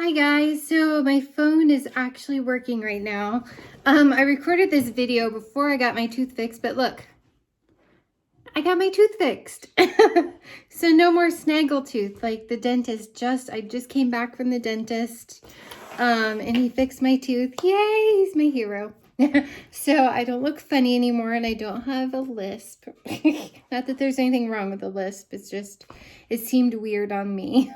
Hi guys, so my phone is actually working right now. I recorded this video before I got my tooth fixed, but look, I got my tooth fixed. So no more snaggletooth like the dentist I just came back from the dentist and he fixed my tooth. Yay, he's my hero. So I don't look funny anymore and I don't have a lisp. Not that there's anything wrong with a lisp, it's just, it seemed weird on me.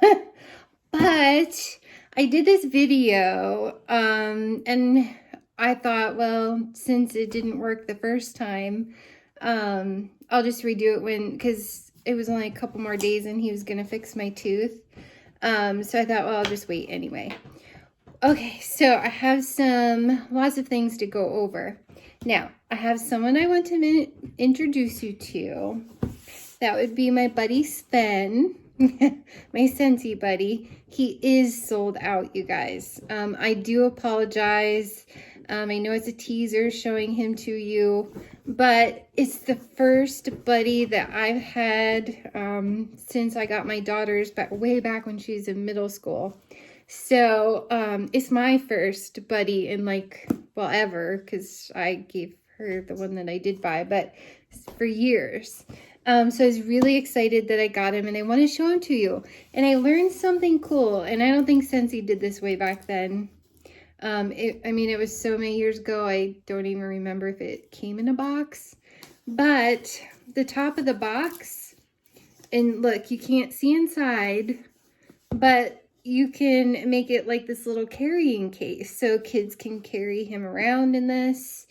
But I did this video and I thought, well, since it didn't work the first time, I'll just redo it because it was only a couple more days and he was going to fix my tooth. So I thought, well, I'll just wait anyway. Okay, so I have lots of things to go over. Now, I have someone I want to introduce you to. That would be my buddy Sven, my Scentsy buddy. He is sold out, you guys. I do apologize. I know it's a teaser showing him to you, but it's the first buddy that I've had since I got my daughters way back when she was in middle school. So it's my first buddy in ever, because I gave her the one that I did buy, but for years. So I was really excited that I got him and I want to show him to you. And I learned something cool, and I don't think Scentsy did this way back then. It was so many years ago, I don't even remember if it came in a box. But the top of the box, and look, you can't see inside, but you can make it like this little carrying case so kids can carry him around in this.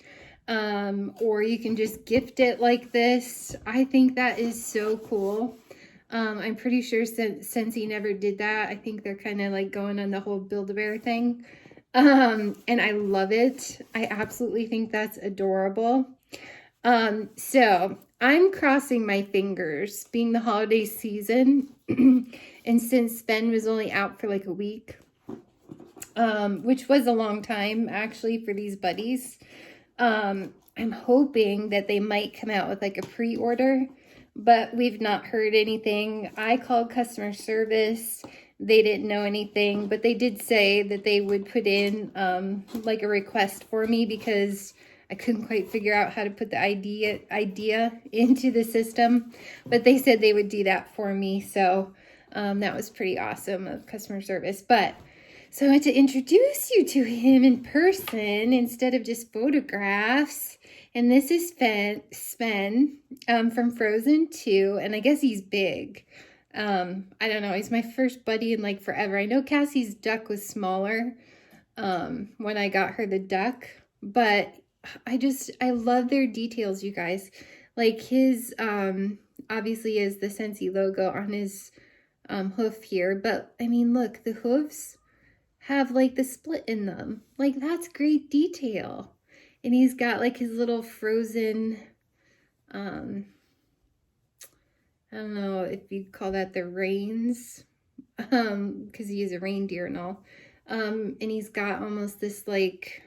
Or you can just gift it like this. I think that is so cool. I'm pretty sure Scentsy never did that. I think they're kind of like going on the whole Build-A-Bear thing. And I love it. I absolutely think that's adorable. So I'm crossing my fingers, being the holiday season, and since Sven was only out for like a week, which was a long time actually for these buddies. I'm hoping that they might come out with like a pre-order, but we've not heard anything. I called customer service. They didn't know anything, but they did say that they would put in like a request for me because I couldn't quite figure out how to put the idea into the system, but they said they would do that for me. So that was pretty awesome of customer service. So I want to introduce you to him in person instead of just photographs. And this is Sven from Frozen 2, and I guess he's big. I don't know. He's my first buddy in like forever. I know Cassie's duck was smaller when I got her the duck, but I love their details, you guys. Like his obviously is the Scentsy logo on his hoof here, but I mean, look, the hooves have like the split in them. Like, that's great detail. And he's got like his little frozen, I don't know if you call that the reins, because he is a reindeer and all. And he's got almost this like,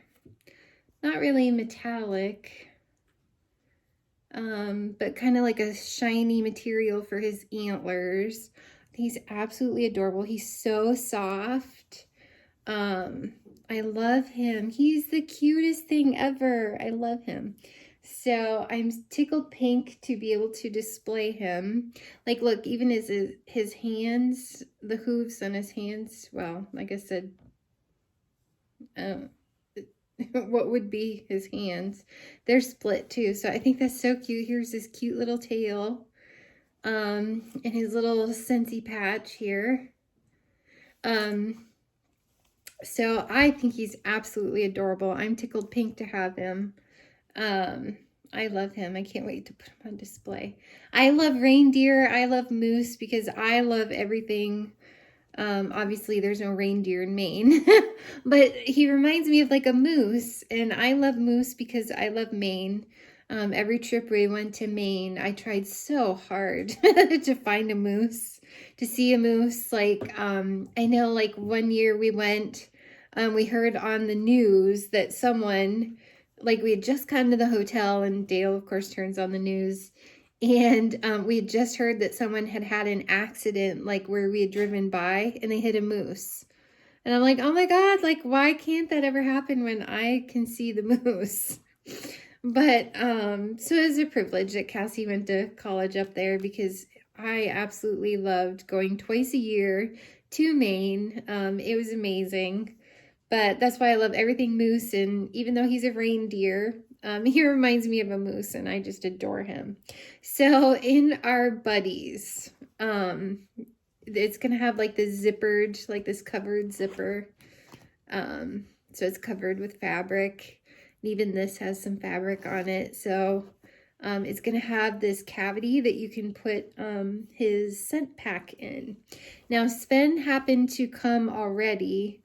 not really metallic, but kind of like a shiny material for his antlers. He's absolutely adorable. He's so soft. I love him. He's the cutest thing ever. I love him. So I'm tickled pink to be able to display him. Like, look, even his hands, the hooves on his hands, well, like I said, what would be his hands, they're split too. So I think that's so cute. Here's his cute little tail, and his little Scentsy patch here. So I think he's absolutely adorable. I'm tickled pink to have him. I love him. I can't wait to put him on display. I love reindeer. I love moose because I love everything. Obviously there's no reindeer in Maine, but he reminds me of like a moose, and I love moose because I love Maine. Every trip we went to Maine, I tried so hard to find a moose, to see a moose. Like, I know like one year we went, we heard on the news that someone, like we had just come to the hotel, and Dale of course turns on the news, and we had just heard that someone had had an accident like where we had driven by and they hit a moose. And I'm like, oh my God, like, why can't that ever happen when I can see the moose? But, so it was a privilege that Cassie went to college up there because I absolutely loved going twice a year to Maine. It was amazing. But that's why I love everything moose. And even though he's a reindeer, he reminds me of a moose and I just adore him. So in our buddies, it's going to have like this zippered, like this covered zipper. So it's covered with fabric. And even this has some fabric on it. So it's going to have this cavity that you can put his scent pack in. Now, Sven happened to come already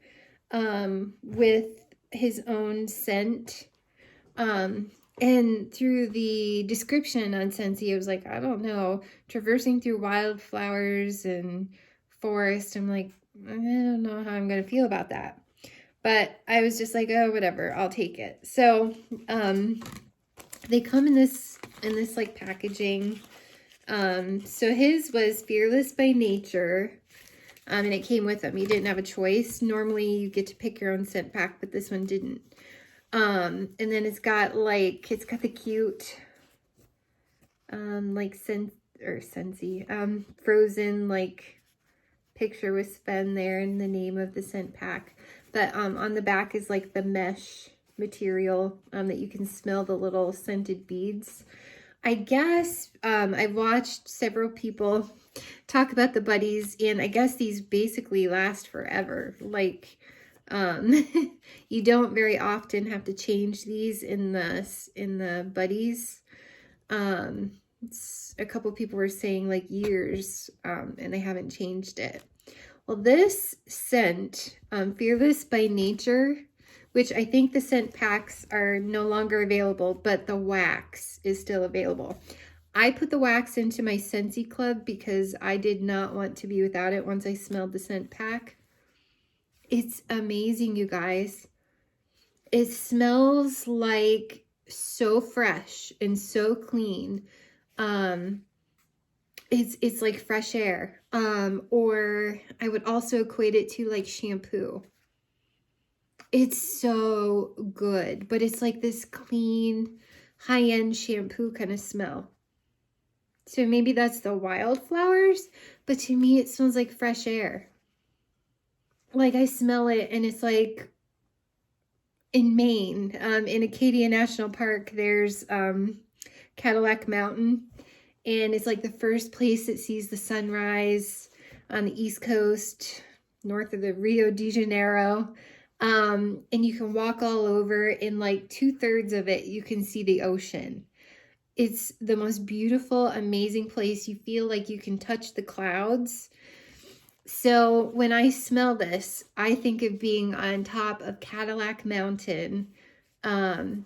with his own scent. And through the description on Scentsy, it was like, I don't know, traversing through wildflowers and forest. I'm like, I don't know how I'm going to feel about that. But I was just like, oh, whatever, I'll take it. So they come in this like packaging. So his was Fearless by Nature. And it came with them. You didn't have a choice. Normally you get to pick your own scent pack, but this one didn't. And then it's got the cute, like Scentsy, frozen, like, picture with Sven there and the name of the scent pack. But, on the back is like the mesh material, that you can smell the little scented beads. I guess, I've watched several people talk about the buddies, and I guess these basically last forever. Like, you don't very often have to change these in the buddies. A couple people were saying like years, and they haven't changed it. Well, this scent, Fearless by Nature, which I think the scent packs are no longer available, but the wax is still available. I put the wax into my Scentsy Club because I did not want to be without it once I smelled the scent pack. It's amazing, you guys. It smells like so fresh and so clean. It's like fresh air. Or I would also equate it to like shampoo. It's so good, but it's like this clean, high-end shampoo kind of smell. So maybe that's the wildflowers, but to me it smells like fresh air. Like I smell it and it's like in Maine, in Acadia National Park, there's Cadillac Mountain, and it's like the first place that sees the sunrise on the East Coast, north of the Rio de Janeiro. And you can walk all over, in like 2/3 of it, you can see the ocean. It's the most beautiful, amazing place. You feel like you can touch the clouds. So when I smell this, I think of being on top of Cadillac Mountain, and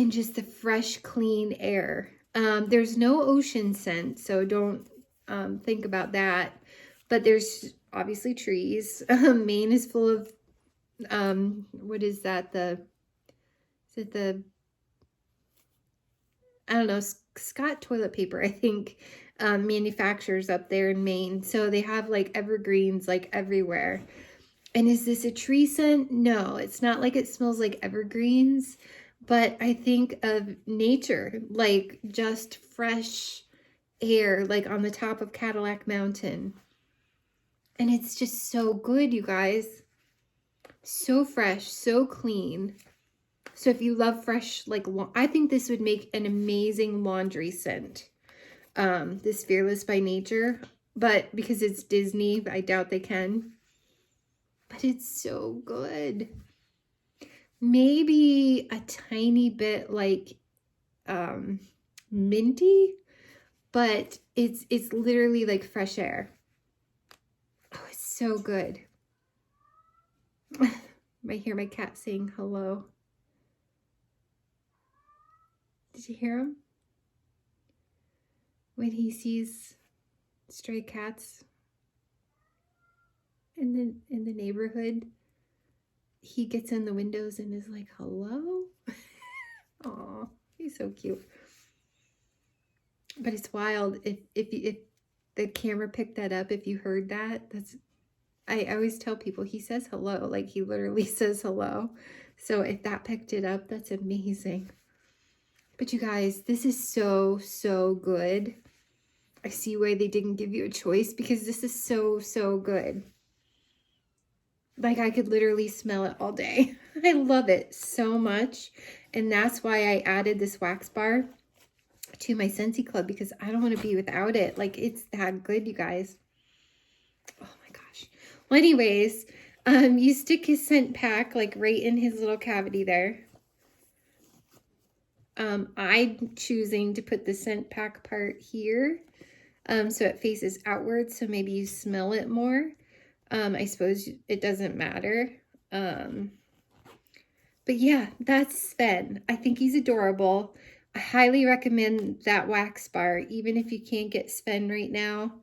just the fresh, clean air. There's no ocean scent, so don't think about that. But there's obviously trees. Maine is full of, what is that? I don't know, Scott toilet paper, I think, manufacturers up there in Maine. So they have like evergreens like everywhere. And is this a tree scent? No, it's not like it smells like evergreens, but I think of nature, like just fresh air, like on the top of Cadillac Mountain. And it's just so good, you guys. So fresh, so clean. So if you love fresh, like, I think this would make an amazing laundry scent. This Fearless by Nature, but because it's Disney, I doubt they can. But it's so good. Maybe a tiny bit like minty, but it's literally like fresh air. Oh, it's so good. I hear my cat saying hello. Did you hear him? When he sees stray cats in the neighborhood, he gets in the windows and is like, hello? Aw, he's so cute. But it's wild. If the camera picked that up, if you heard that, I always tell people he says hello, like he literally says hello. So if that picked it up, that's amazing. But you guys, this is so, so good. I see why they didn't give you a choice because this is so, so good. Like I could literally smell it all day. I love it so much. And that's why I added this wax bar to my Scentsy Club because I don't want to be without it. Like it's that good, you guys. Oh my gosh. Well, anyways, you stick his scent pack like right in his little cavity there. I'm choosing to put the scent pack part here so it faces outwards, so maybe you smell it more. I suppose it doesn't matter. But yeah, that's Sven. I think he's adorable. I highly recommend that wax bar, even if you can't get Sven right now.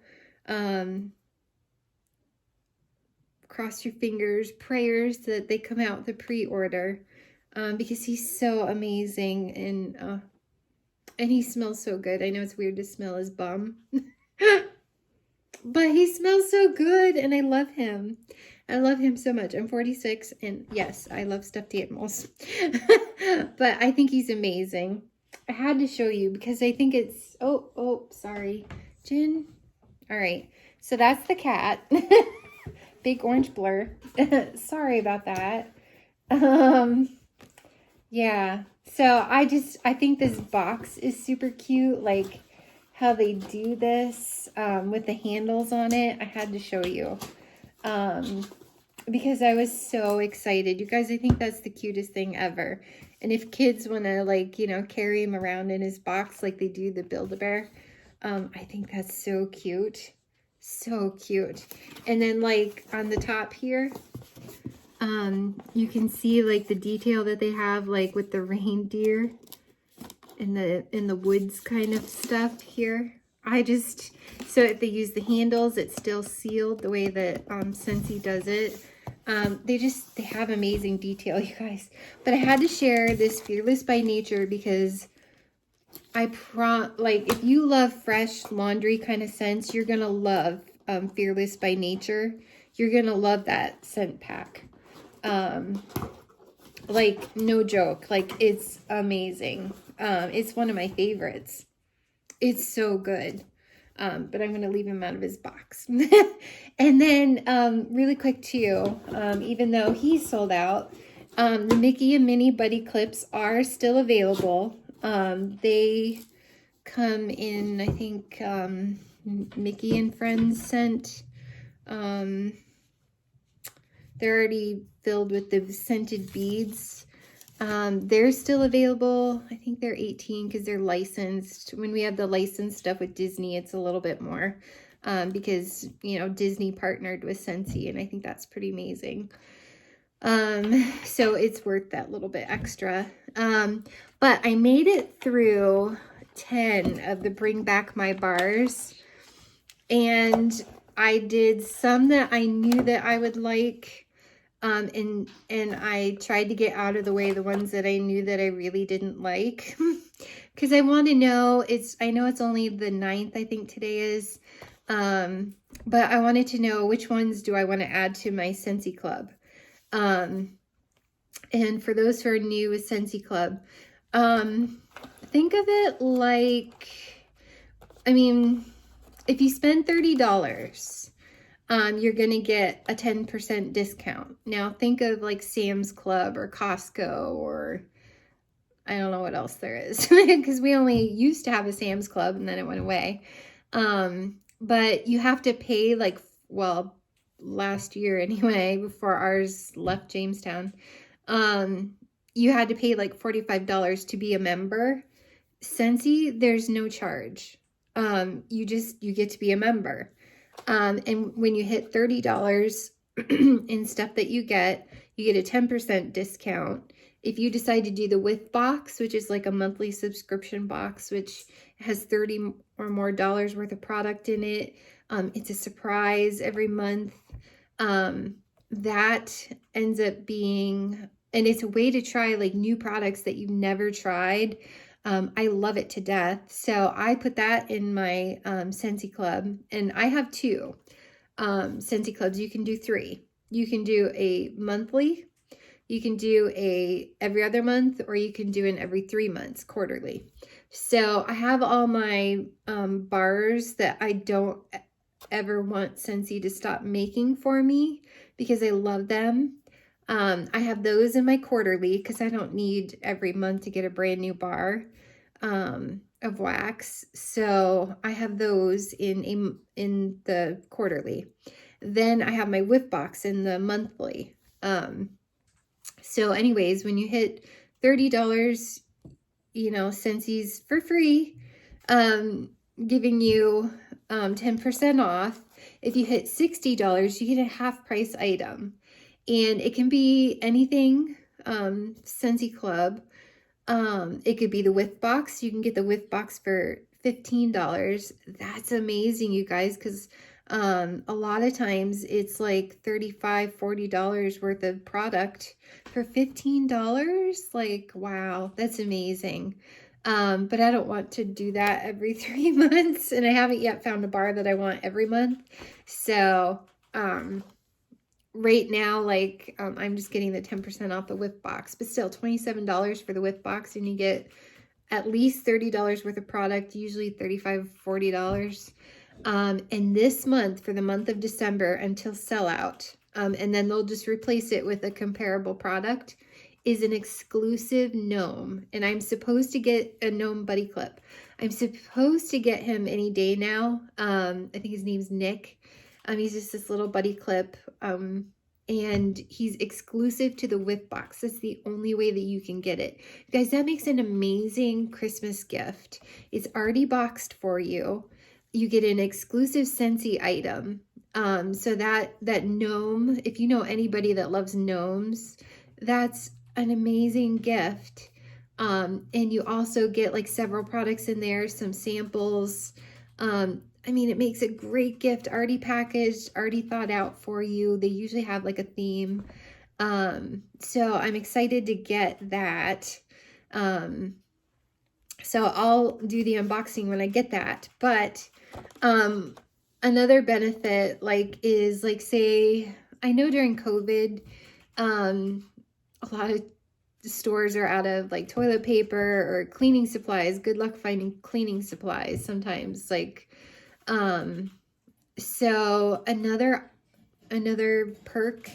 Cross your fingers, prayers that they come out the pre-order. Because he's so amazing and he smells so good. I know it's weird to smell his bum, but he smells so good and I love him. I love him so much. I'm 46 and yes, I love stuffed animals, but I think he's amazing. I had to show you because I think it's, oh, sorry, Jen. All right, so that's the cat. Big orange blur. Sorry about that. Yeah, so I think this box is super cute, like how they do this with the handles on it. I had to show you because I was so excited. You guys, I think that's the cutest thing ever. And if kids want to, like, you know, carry him around in his box like they do the Build-A-Bear, I think that's so cute. So cute. And then, like, on the top here, you can see like the detail that they have, like with the reindeer and the woods kind of stuff here. So if they use the handles, it's still sealed the way that Scentsy does it. They have amazing detail, you guys. But I had to share this Fearless by Nature because like if you love fresh laundry kind of scents, you're gonna love Fearless by Nature. You're gonna love that scent pack. Like no joke, like it's amazing. It's one of my favorites. It's so good. But I'm going to leave him out of his box. And then really quick too, even though he's sold out, the Mickey and Minnie Buddy Clips are still available. They come in, I think, Mickey and Friends scent. They're already filled with the scented beads. They're still available. I think they're 18 because they're licensed. When we have the licensed stuff with Disney, it's a little bit more because, you know, Disney partnered with Scentsy, and I think that's pretty amazing. So it's worth that little bit extra. But I made it through 10 of the Bring Back My bars, and I did some that I knew that I would like. And I tried to get out of the way the ones that I knew that I really didn't like because I want to know, I know it's only the 9th, I think today is, but I wanted to know which ones do I want to add to my Scentsy Club. And for those who are new with Scentsy Club, think of it like, I mean, if you spend $30, you're going to get a 10% discount. Now think of like Sam's Club or Costco, or I don't know what else there is because we only used to have a Sam's Club and then it went away. But you have to pay like, well, last year anyway, before ours left Jamestown, you had to pay like $45 to be a member. Scentsy, there's no charge. You get to be a member. And when you hit $30 in stuff that you get a 10% discount. If you decide to do the With box, which is like a monthly subscription box, which has $30 or more worth of product in it, it's a surprise every month. That ends up being, and it's a way to try like new products that you've never tried. I love it to death. So I put that in my Scentsy Club, and I have 2. Scentsy clubs. You can do 3. You can do a monthly, you can do a every other month, or you can do an every 3 months, quarterly. So I have all my bars that I don't ever want Scentsy to stop making for me because I love them. I have those in my quarterly because I don't need every month to get a brand new bar of wax. So I have those in the quarterly. Then I have my whip box in the monthly. So anyways, when you hit $30, you know, Scentsy's for free, giving you 10% off. If you hit $60, you get a half price item. And it can be anything, Scentsy Club. It could be the whiff box. You can get the whiff box for $15. That's amazing, you guys, because a lot of times it's like $35, $40 worth of product for $15. Like, wow, that's amazing. But I don't want to do that every 3 months, and I haven't yet found a bar that I want every month. So, right now, like, I'm just getting the 10% off the whip box, but still $27 for the whip box, and you get at least $30 worth of product, usually $35, $40. And this month, for the month of December until sellout, and then they'll just replace it with a comparable product, is an exclusive gnome. And I'm supposed to get a gnome buddy clip. I'm supposed to get him any day now. I think his name's Nick. He's just this little buddy clip. And he's exclusive to the whip box. That's the only way that you can get it. Guys, that makes an amazing Christmas gift. It's already boxed for you. You get an exclusive Scentsy item. So that gnome, if you know anybody that loves gnomes, that's an amazing gift. And you also get like several products in there, some samples. I mean, it makes a great gift, already packaged, already thought out for you. They usually have like a theme. So I'm excited to get that. So I'll do the unboxing when I get that. But another benefit, like, is like, say, I know during COVID, a lot of stores are out of like toilet paper or cleaning supplies. Good luck finding cleaning supplies sometimes. Like, so another perk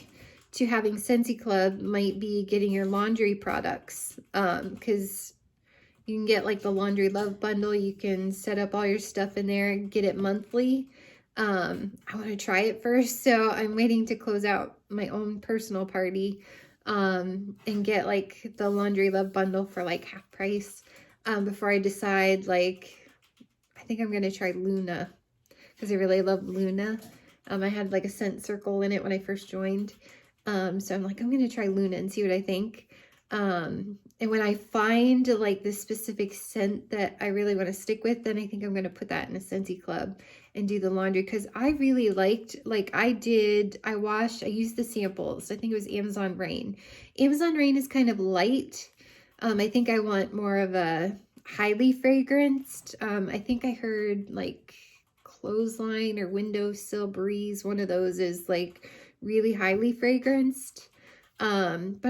to having Scentsy Club might be getting your laundry products, because you can get like the Laundry Love bundle. You can set up all your stuff in there and get it monthly. I want to try it first, so I'm waiting to close out my own personal party, and get like the Laundry Love bundle for like half price, before I decide. Like, I think I'm gonna try Luna because I really love Luna. I had like a scent circle in it when I first joined, so I'm like, I'm gonna try Luna and see what I think. And when I find like this specific scent that I really want to stick with, then I think I'm going to put that in a Scentsy Club and do the laundry, because I really liked, like, I used the samples. I think it was Amazon Rain. Amazon Rain is kind of light. I think I want more of a highly fragranced. I think I heard like Clothesline or Windowsill Breeze. One of those is like really highly fragranced. But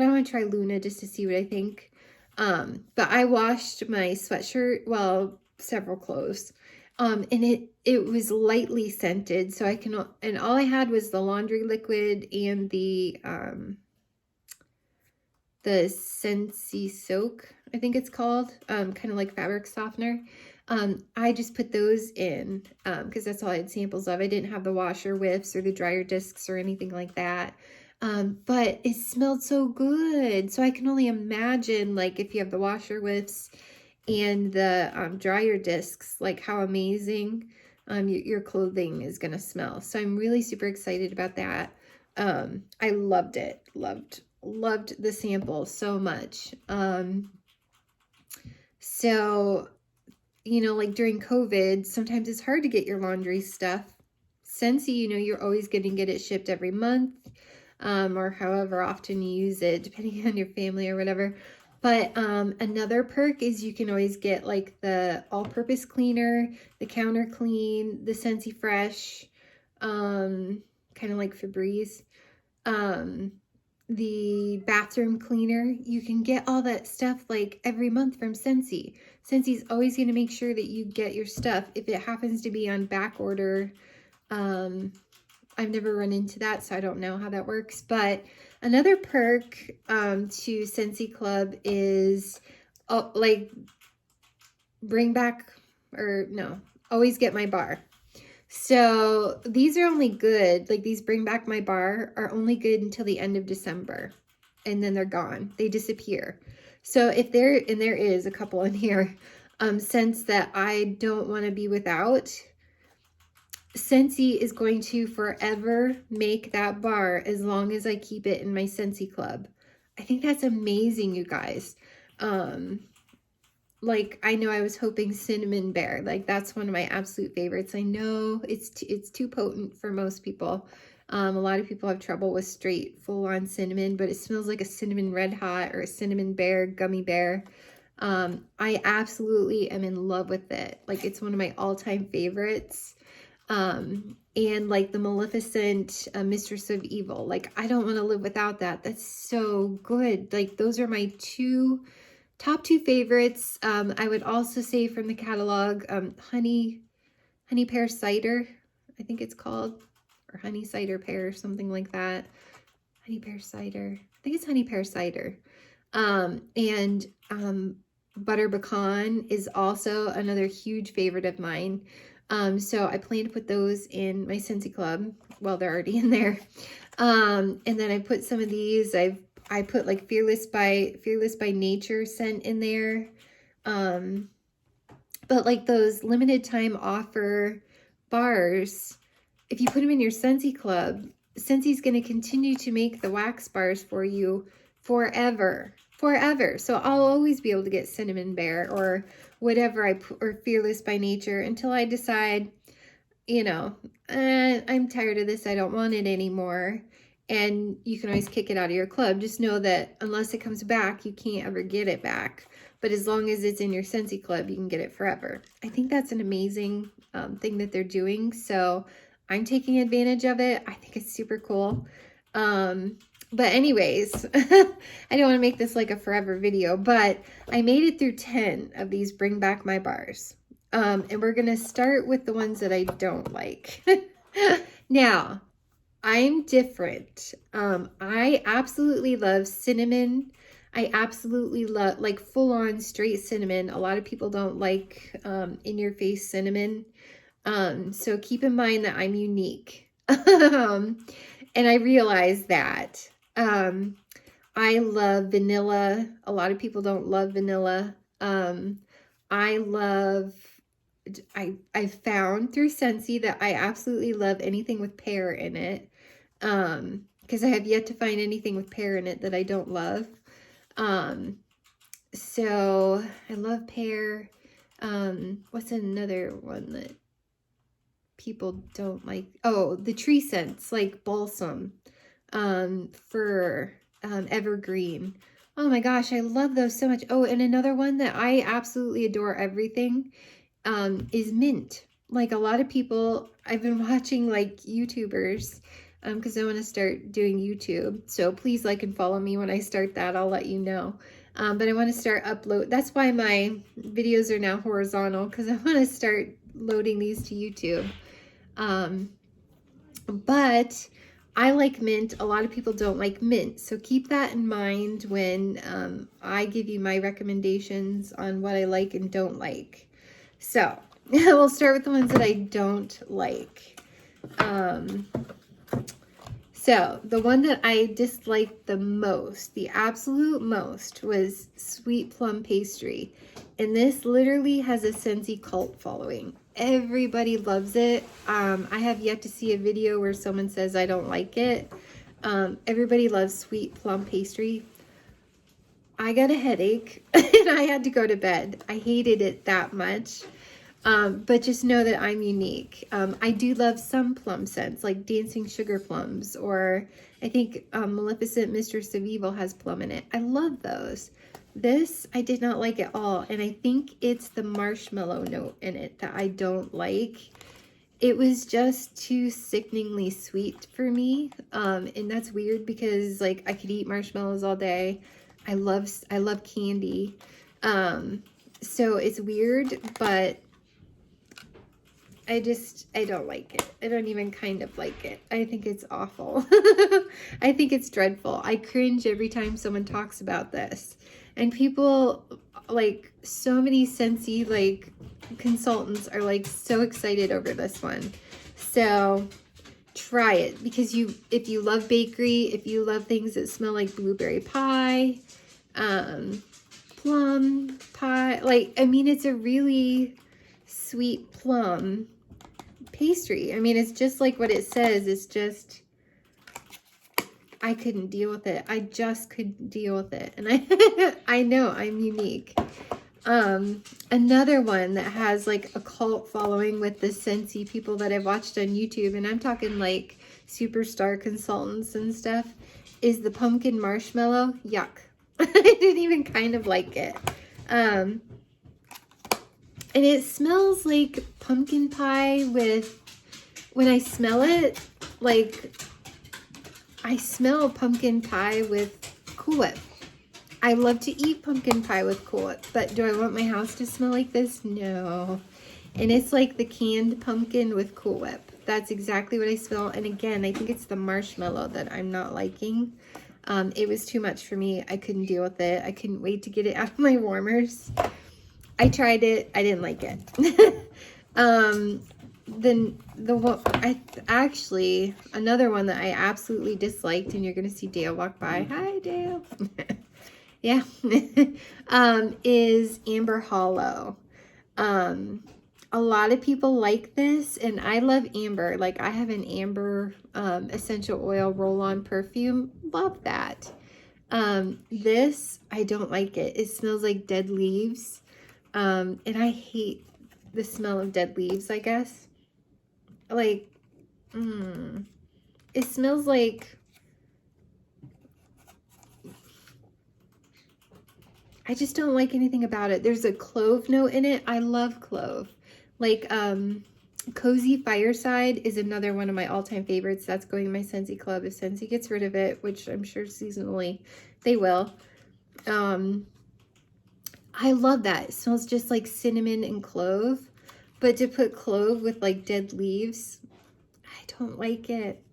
I want to try Luna just to see what I think. But I washed my sweatshirt, well, several clothes, and it was lightly scented, so and all I had was the laundry liquid and the Scentsy Soak, I think it's called, kind of like fabric softener. I just put those in, because that's all I had samples of. I didn't have the washer whiffs or the dryer discs or anything like that. But it smelled so good. So I can only imagine, like, if you have the washer whiffs and the dryer discs, like how amazing your clothing is going to smell. So I'm really super excited about that. I loved it. Loved the sample so much. So, you know, like during COVID, sometimes it's hard to get your laundry stuff. Scentsy, you know, you're always going to get it shipped every month. Or however often you use it, depending on your family or whatever. But another perk is you can always get like the all-purpose cleaner, the counter clean, the Scentsy Fresh, kind of like Febreze. The bathroom cleaner, you can get all that stuff like every month from Scentsy. Scentsy's always going to make sure that you get your stuff if it happens to be on back order. I've never run into that, so I don't know how that works. But another perk to Scentsy Club is like bring back, or no, always get my bar. So these are only good, like these bring back my bar are only good until the end of December, and then they're gone. They disappear. So if there, and there is a couple in here, scents that I don't want to be without, Scentsy is going to forever make that bar as long as I keep it in my Scentsy Club. I think that's amazing, you guys. Like, I know I was hoping Cinnamon Bear, like that's one of my absolute favorites. I know it's too potent for most people. A lot of people have trouble with straight full-on cinnamon, but it smells like a cinnamon red hot or a cinnamon bear gummy bear. I absolutely am in love with it. Like, it's one of my all-time favorites. And like the Maleficent Mistress of Evil, like I don't want to live without that. That's so good. Like, those are my top two favorites. I would also say from the catalog, honey pear cider, I think it's called, or honey cider pear, something like that. Honey pear cider, I think it's honey pear cider. And butter pecan is also another huge favorite of mine. So I plan to put those in my Scentsy Club. Well, they're already in there. And then I put some of these, I put like Fearless by Nature scent in there. But like those limited time offer bars, if you put them in your Scentsy Club, Scentsy's going to continue to make the wax bars for you forever. So I'll always be able to get Cinnamon Bear or whatever I put, or Fearless by Nature, until I decide, you know, I'm tired of this. I don't want it anymore. And you can always kick it out of your club. Just know that unless it comes back, you can't ever get it back. But as long as it's in your Scentsy Club, you can get it forever. I think that's an amazing thing that they're doing. So I'm taking advantage of it. I think it's super cool. But anyways, I don't want to make this like a forever video, but I made it through 10 of these Bring Back My Bars. And we're going to start with the ones that I don't like. Now, I'm different. I absolutely love cinnamon. I absolutely love like full-on straight cinnamon. A lot of people don't like in-your-face cinnamon. So keep in mind that I'm unique. And I realize that. I love vanilla. A lot of people don't love vanilla. I've found through Scentsy that I absolutely love anything with pear in it. Because I have yet to find anything with pear in it that I don't love. So I love pear. What's another one that people don't like? Oh, the tree scents, like balsam, fir, evergreen. Oh my gosh, I love those so much. Oh, and another one that I absolutely adore everything is mint. Like, a lot of people, I've been watching like YouTubers because I want to start doing YouTube. So please like and follow me when I start that. I'll let you know. But I want to start upload. That's why my videos are now horizontal, because I want to start loading these to YouTube. But I like mint. A lot of people don't like mint. So keep that in mind when I give you my recommendations on what I like and don't like. So we'll start with the ones that I don't like. So the one that I disliked the most, the absolute most, was Sweet Plum Pastry. And this literally has a Scentsy cult following. Everybody loves it. I have yet to see a video where someone says I don't like it. Everybody loves Sweet Plum Pastry. I got a headache and I had to go to bed. I hated it that much. But just know that I'm unique. I do love some plum scents, like Dancing Sugar Plums, or I think Maleficent Mistress of Evil has plum in it. I love those. This I did not like at all, and I think it's the marshmallow note in it that I don't like. it was just too sickeningly sweet for me. And that's weird because like I could eat marshmallows all day. I love candy. So it's weird, but I don't like it. I don't even kind of like it. I think it's awful. I think it's dreadful. I cringe every time someone talks about this. And people, like, so many Scentsy, like, consultants are, like, so excited over this one. So try it, because if you love bakery, if you love things that smell like blueberry pie, plum pie, like, I mean, it's a really sweet plum pastry. I mean, it's just like what it says. It's just, I couldn't deal with it. I just couldn't deal with it. And I know I'm unique. Another one that has like a cult following with the Scentsy people that I've watched on YouTube, and I'm talking like superstar consultants and stuff, is the pumpkin marshmallow. Yuck. I didn't even kind of like it. And it smells like pumpkin pie with, when I smell it, like, I smell pumpkin pie with Cool Whip. I love to eat pumpkin pie with Cool Whip, but do I want my house to smell like this? No. And it's like the canned pumpkin with Cool Whip. That's exactly what I smell. And again, I think it's the marshmallow that I'm not liking. It was too much for me. I couldn't deal with it. I couldn't wait to get it out of my warmers. I tried it. I didn't like it. Then actually, another one that I absolutely disliked, and you're going to see Dale walk by. Hi, Dale. Yeah. Is Amber Hollow. A lot of people like this, and I love amber. Like, I have an amber essential oil roll-on perfume. Love that. This, I don't like it. It smells like dead leaves. And I hate the smell of dead leaves, I guess. Like, it smells like, I just don't like anything about it. There's a clove note in it. I love clove. Like, Cozy Fireside is another one of my all-time favorites. That's going in my Scentsy club if Scentsy gets rid of it, which I'm sure seasonally they will. I love that. It smells just like cinnamon and clove. But to put clove with like dead leaves, I don't like it.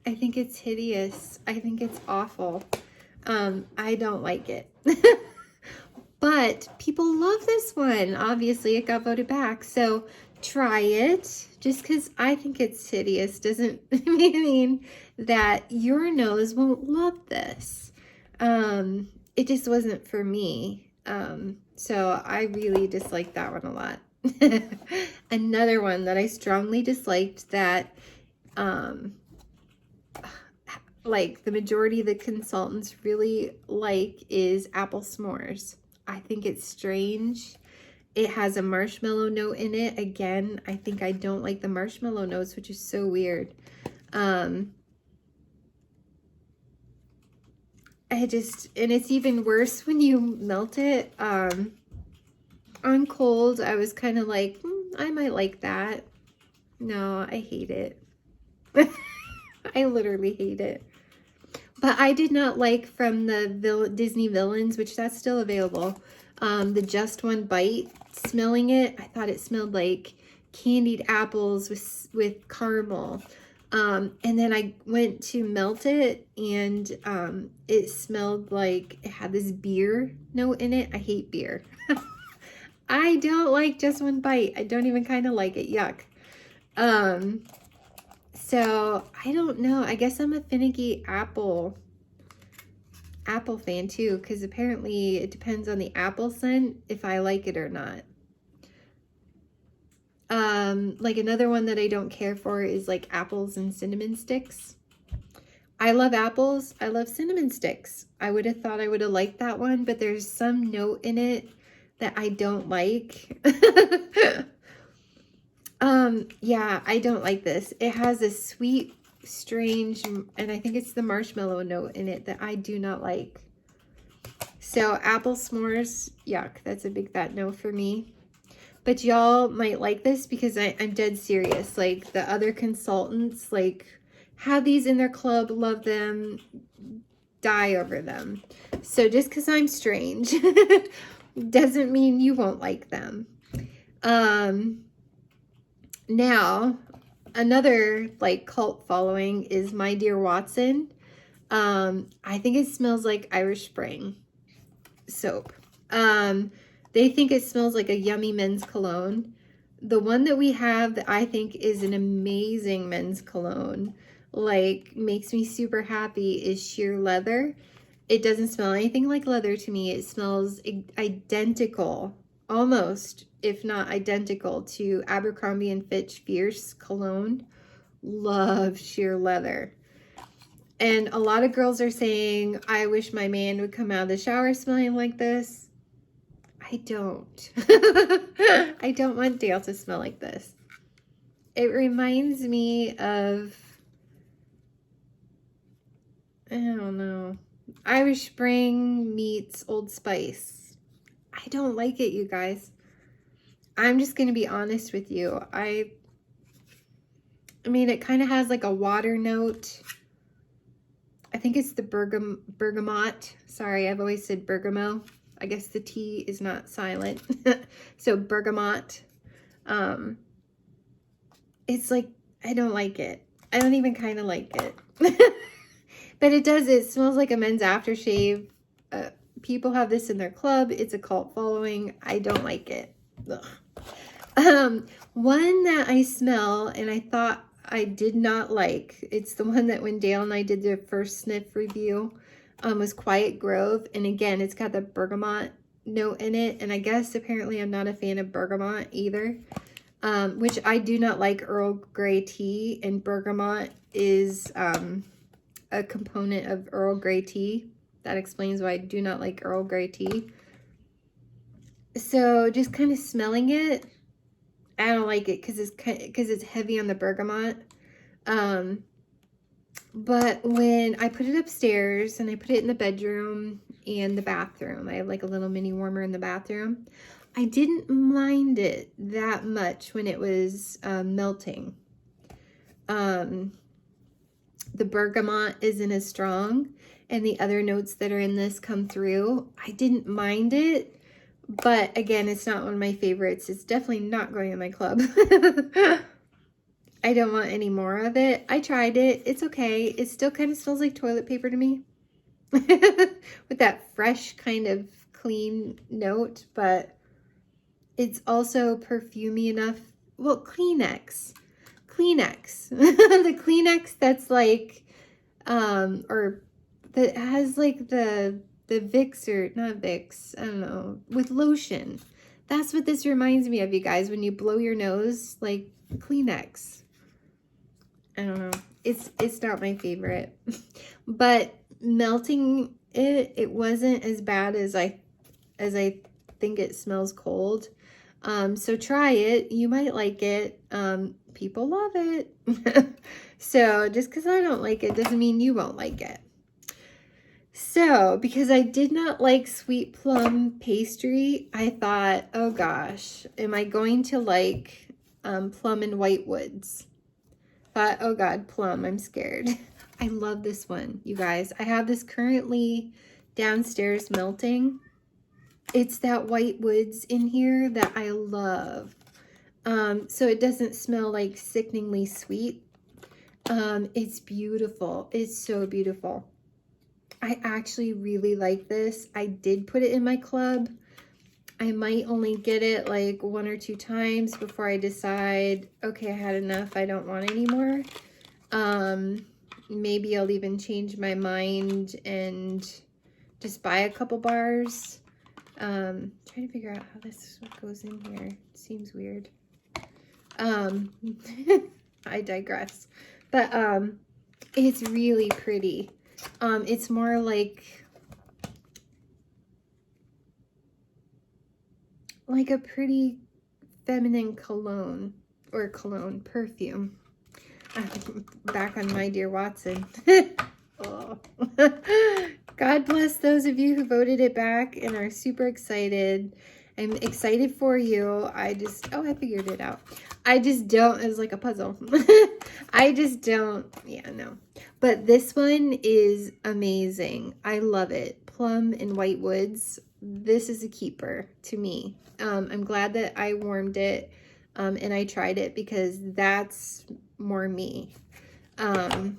I think it's hideous. I think it's awful. I don't like it. But people love this one. Obviously, it got voted back. So try it. Just because I think it's hideous doesn't mean that your nose won't love this. It just wasn't for me. So I really disliked that one a lot. Another one that I strongly disliked that like the majority of the consultants really like is apple s'mores. I think it's strange. It has a marshmallow note in it. Again, I think I don't like the marshmallow notes, which is so weird. And it's even worse when you melt it. On cold, I was kind of like, I might like that. No, I hate it. I literally hate it. But I did not like from the Disney Villains, which that's still available, the Just One Bite. Smelling it, I thought it smelled like candied apples with caramel. And then I went to melt it, and it smelled like it had this beer note in it. I hate beer. I don't like Just One Bite. I don't even kind of like it. Yuck. So I don't know. I guess I'm a finicky apple fan too, because apparently it depends on the apple scent if I like it or not. Like another one that I don't care for is like apples and cinnamon sticks. I love apples. I love cinnamon sticks. I would have thought I would have liked that one, but there's some note in it that I don't like. Yeah, I don't like this. It has a sweet, strange, and I think it's the marshmallow note in it that I do not like. So apple s'mores, yuck. That's a big fat no for me. but y'all might like this because I'm dead serious. Like, the other consultants, like, have these in their club, love them, die over them. So just because I'm strange doesn't mean you won't like them. Now, another like cult following is My Dear Watson. I think it smells like Irish Spring soap. They think it smells like a yummy men's cologne. The one that we have that I think is an amazing men's cologne, like makes me super happy, is Sheer Leather. It doesn't smell anything like leather to me. It smells identical, almost, if not identical, to Abercrombie & Fitch Fierce cologne. Love Sheer Leather. And a lot of girls are saying, I wish my man would come out of the shower smelling like this. I don't. I don't want Dale to smell like this. It reminds me of, I don't know, Irish Spring meets Old Spice. I don't like it, you guys. I'm just going to be honest with you. I mean, it kind of has like a water note. I think it's the bergamot. Sorry, I've always said bergamot. I guess the T is not silent. So bergamot. It's like, I don't like it. I don't even kind of like it. But it smells like a men's aftershave. People have this in their club. It's a cult following. I don't like it. Ugh. One that I smell and I thought I did not like, it's the one that when Dale and I did the first sniff review, was Quiet Grove. And again, it's got the bergamot note in it. And I guess apparently I'm not a fan of bergamot either, which I do not like Earl Grey tea. And bergamot is a component of Earl Grey tea. That explains why I do not like Earl Grey tea. So just kind of smelling it, I don't like it because it's heavy on the bergamot. But when I put it upstairs and I put it in the bedroom and the bathroom, I have like a little mini warmer in the bathroom. I didn't mind it that much when it was melting. The bergamot isn't as strong, and the other notes that are in this come through. I didn't mind it, but again, it's not one of my favorites. It's definitely not going in my club. I don't want any more of it. I tried it. It's okay. It still kind of smells like toilet paper to me. With that fresh kind of clean note, but it's also perfumey enough. Well, Kleenex. The Kleenex that's like, or that has like the Vicks, or not Vicks, I don't know, with lotion. That's what this reminds me of, you guys, when you blow your nose, like Kleenex. I don't know. It's not my favorite. But melting it wasn't as bad as I think it smells cold. So try it. You might like it. People love it. So just because I don't like it doesn't mean you won't like it. So because I did not like sweet plum pastry, I thought, oh gosh, am I going to like plum and whitewoods? But oh god, plum, I'm scared. I love this one, you guys. I have this currently downstairs melting. It's that whitewoods in here that I love. So it doesn't smell like sickeningly sweet. It's beautiful. It's so beautiful. I actually really like this. I did put it in my club. I might only get it like 1 or 2 times before I decide, okay, I had enough. I don't want any more. Maybe I'll even change my mind and just buy a couple bars. Trying to figure out how this goes in here. It seems weird. I digress. But it's really pretty. It's more like a pretty feminine cologne, or cologne perfume. Back on My Dear Watson. Oh. God bless those of you who voted it back and are super excited. I'm excited for you. I figured it out. I just don't, it was like a puzzle. I just don't, yeah, no. But this one is amazing. I love it. Plum and White Woods. This is a keeper to me. I'm glad that I warmed it and I tried it because that's more me. And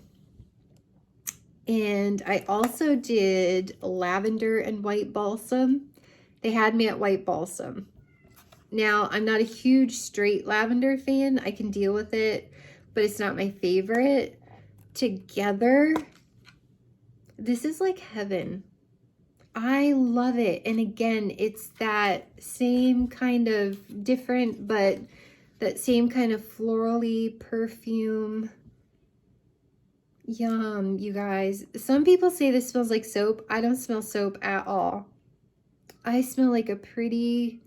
I also did lavender and white balsam. They had me at white balsam. Now, I'm not a huge straight lavender fan. I can deal with it, but it's not my favorite. Together, this is like heaven. I love it. And again, it's that same kind of different, but that same kind of florally perfume. Yum, you guys. Some people say this smells like soap. I don't smell soap at all. I smell like a pretty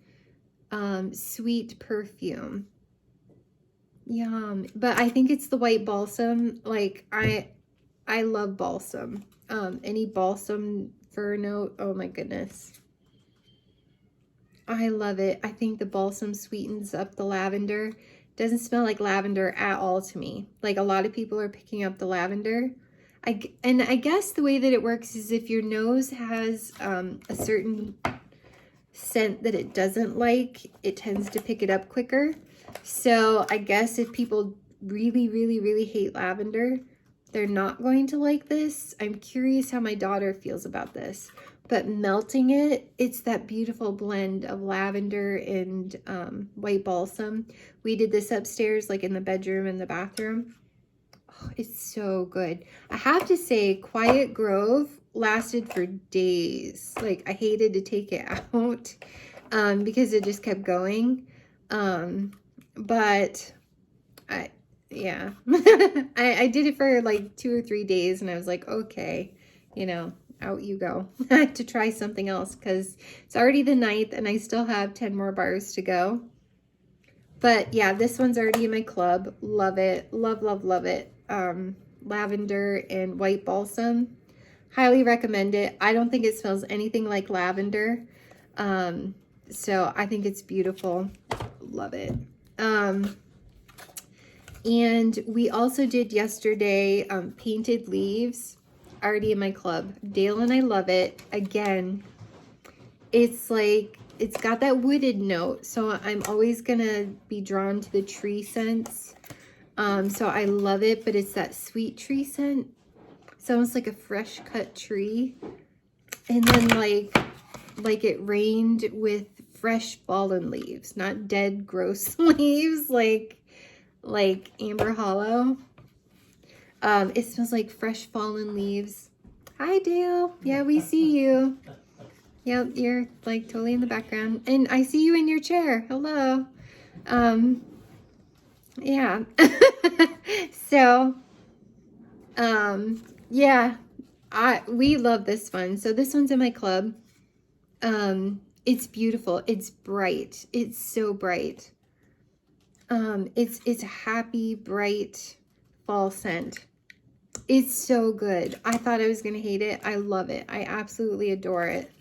sweet perfume. Yum. But I think it's the white balsam. Like I love balsam. Any balsam fir note. Oh my goodness. I love it. I think the balsam sweetens up the lavender. Doesn't smell like lavender at all to me. Like a lot of people are picking up the lavender. And I guess the way that it works is if your nose has a certain scent that it doesn't like, it tends to pick it up quicker. So I guess if people really, really, really hate lavender, they're not going to like this. I'm curious how my daughter feels about this. But melting it, it's that beautiful blend of lavender and white balsam. We did this upstairs, like in the bedroom and the bathroom. Oh, it's so good. I have to say, Quiet Grove lasted for days. Like, I hated to take it out because it just kept going. But yeah, I did it for like 2 or 3 days and I was like, okay, you know, out you go. I had to try something else because it's already the 9th and I still have 10 more bars to go. But yeah, this one's already in my club. Love it. Love, love, love it. Lavender and white balsam. Highly recommend it. I don't think it smells anything like lavender. So I think it's beautiful. Love it. And we also did yesterday Painted Leaves, already in my club. Dale and I love it. Again, it's like, it's got that wooded note, so I'm always gonna be drawn to the tree scents. So I love it, but it's that sweet tree scent. It's almost like a fresh cut tree. And then like it rained with fresh fallen leaves, not dead gross leaves like Amber Hollow. It smells like fresh fallen leaves. Hi, Dale. Yeah, we see you. Yep, you're like totally in the background. And I see you in your chair. Hello. Yeah. So, yeah, we love this one. So this one's in my club. It's beautiful. It's bright. It's so bright. It's a happy, bright fall scent. It's so good. I thought I was going to hate it. I love it. I absolutely adore it.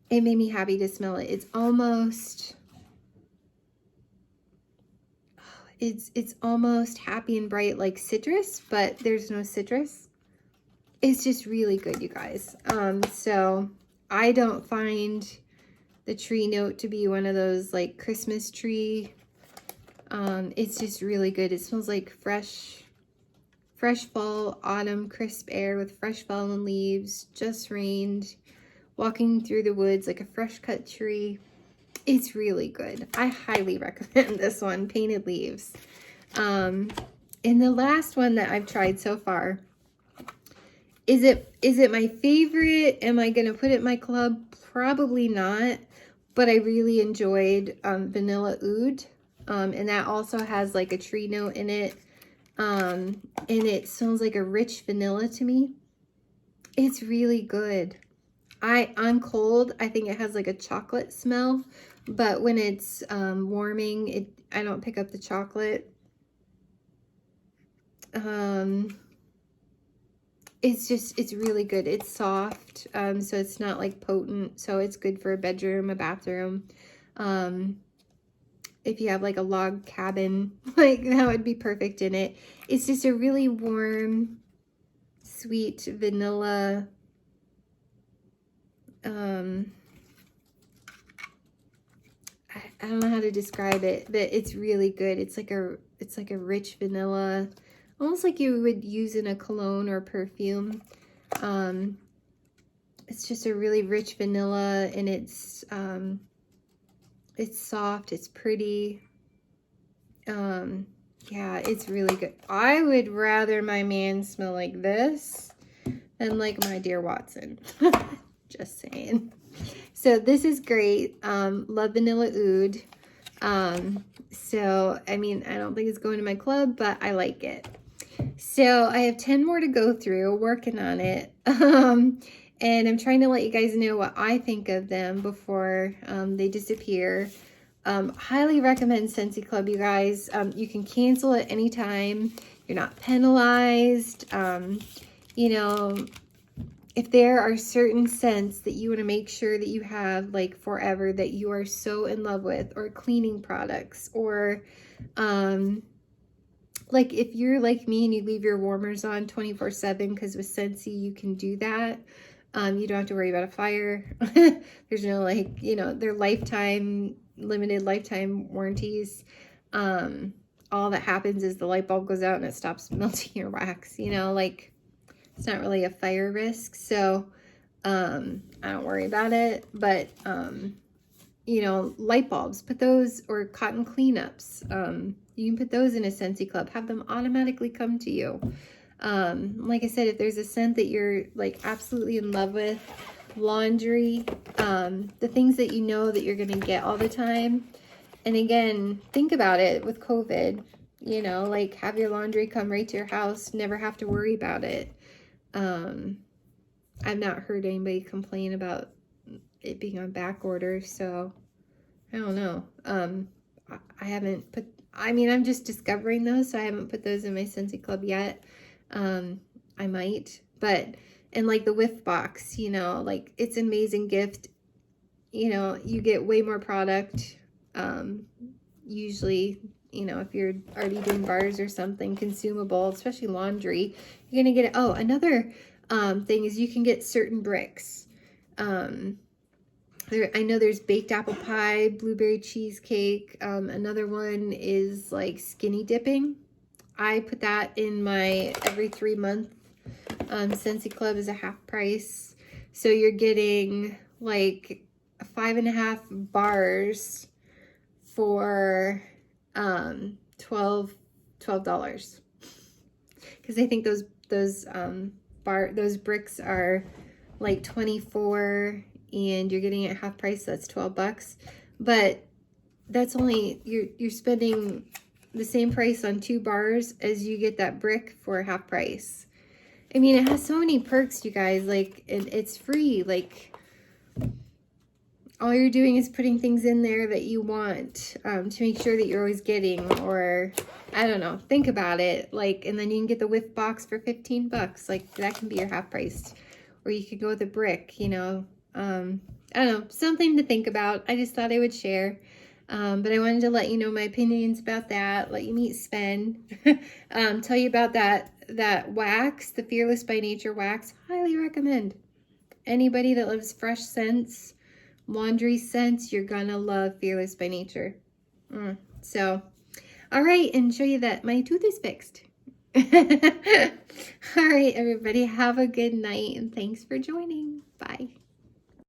It made me happy to smell it. It's almost, it's almost happy and bright like citrus, but there's no citrus. It's just really good, you guys. So I don't find the tree note to be one of those like Christmas tree. It's just really good. It smells like fresh fall, autumn, crisp air with fresh fallen leaves, just rained, walking through the woods like a fresh cut tree. It's really good. I highly recommend this one, Painted Leaves. And the last one that I've tried so far, is it my favorite? Am I going to put it in my club? Probably not, but I really enjoyed Vanilla Oud. And that also has like a tree note in it. And it smells like a rich vanilla to me. It's really good. I'm cold. I think it has like a chocolate smell, but when it's warming, I don't pick up the chocolate. it's really good. It's soft, so it's not like potent, so it's good for a bedroom, a bathroom. If you have like a log cabin, like that would be perfect in it. It's just a really warm, sweet vanilla, I don't know how to describe it, but it's really good. It's like a rich vanilla, almost like you would use in a cologne or perfume. It's just a really rich vanilla, and it's soft, it's pretty. Yeah, it's really good. I would rather my man smell like this than like my dear Watson. Just saying. So this is great. Love Vanilla Oud. So, I mean, I don't think it's going to my club, but I like it. So I have 10 more to go through, working on it. And I'm trying to let you guys know what I think of them before they disappear. Highly recommend Scentsy Club, you guys. You can cancel at any time. You're not penalized. You know, if there are certain scents that you want to make sure that you have like forever, that you are so in love with, or cleaning products, or like if you're like me and you leave your warmers on 24/7, because with Scentsy you can do that. You don't have to worry about a fire. There's no like, you know, they're limited lifetime warranties. All that happens is the light bulb goes out and it stops melting your wax, you know, like it's not really a fire risk. So I don't worry about it. But you know, light bulbs, put those, or cotton cleanups, you can put those in a Scentsy Club, have them automatically come to you. Like I said, if there's a scent that you're like absolutely in love with, laundry, the things that you know that you're gonna get all the time. And again, think about it with COVID, you know, like have your laundry come right to your house, never have to worry about it. I've not heard anybody complain about it being on back order, so I don't know. I haven't put, I mean, I'm just discovering those, so I haven't put those in my Scentsy Club yet. I might, but, and like the whiff box, you know, like it's an amazing gift. You know, you get way more product, usually, you know, if you're already doing bars or something consumable, especially laundry, you're gonna get it. Oh, another thing is you can get certain bricks. I know there's baked apple pie, blueberry cheesecake. Another one is like skinny dipping. I put that in my every 3 month Scentsy Club is a half price. So you're getting like 5.5 bars for $12. Because I think those bricks are like 24 and you're getting it at half price, so that's $12. But that's only, you're spending the same price on 2 bars as you get that brick for half price. I mean, it has so many perks, you guys, like, it's free. Like, all you're doing is putting things in there that you want to make sure that you're always getting, or I don't know, think about it. Like, and then you can get the whiff box for $15. Like, that can be your half price. Or you could go with a brick, you know. I don't know, something to think about. I just thought I would share. But I wanted to let you know my opinions about that, let you meet Sven, tell you about that wax, the Fearless by Nature wax. Highly recommend. Anybody that loves fresh scents, laundry scents, you're gonna love Fearless by Nature. So, all right, and show you that my tooth is fixed. All right, everybody, have a good night, and thanks for joining. Bye.